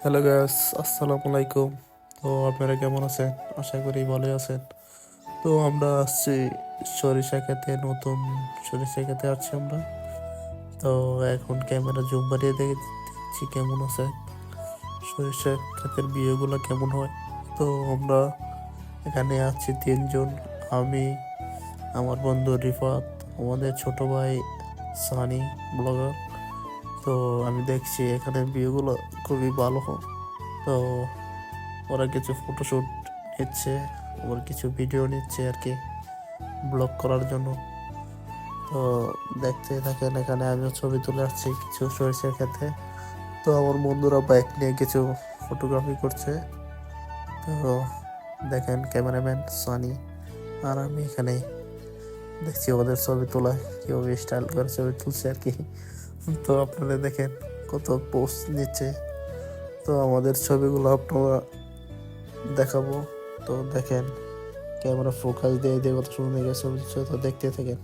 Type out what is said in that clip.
Hello guys, আসসালামু আলাইকুম। তো আপনারা কেমন আছেন? আশা করি ভালোই আছেন। তো আমরা আসছি সরিষা খেতে, নতুন সরিষা খেতে আসছি আমরা। তো এখন ক্যামেরা জুম বাড়িয়ে দেখছি কেমন আছে সরিষা ক্ষেতের বিয়েগুলো কেমন হয়। তো আমরা এখানে আছি তিনজন, আমি, আমার বন্ধু রিফাত, আমাদের ছোট ভাই সানি ব্লগার। তো আমি দেখছি এখানে বিয়েগুলো খুবই ভালো হয়। তো ওরা কিছু ফটোশুট নিচ্ছে, আবার কিছু ভিডিও নিচ্ছে আর কি, ব্লগ করার জন্য। তো দেখতে থাকেন, এখানে আমিও ছবি তুলে আসছি কিছু সরিষার ক্ষেতে। তো আমার বন্ধুরা বাইক নিয়ে কিছু ফটোগ্রাফি করছে। তো দেখেন ক্যামেরাম্যান সানি আর আমি এখানে দেখছি ওদের ছবি তোলা, কীভাবে স্টাইল করে ছবি তুলছে আর কি। তো আপনারা দেখেন কত পোস্ট নিচ্ছে। তো আমাদের ছবিগুলো আপনারা দেখাবো। তো দেখেন ক্যামেরা ফোকাস দিয়ে দিয়ে কত সুন্দর ছবি তুলছে, তো দেখতে থাকেন।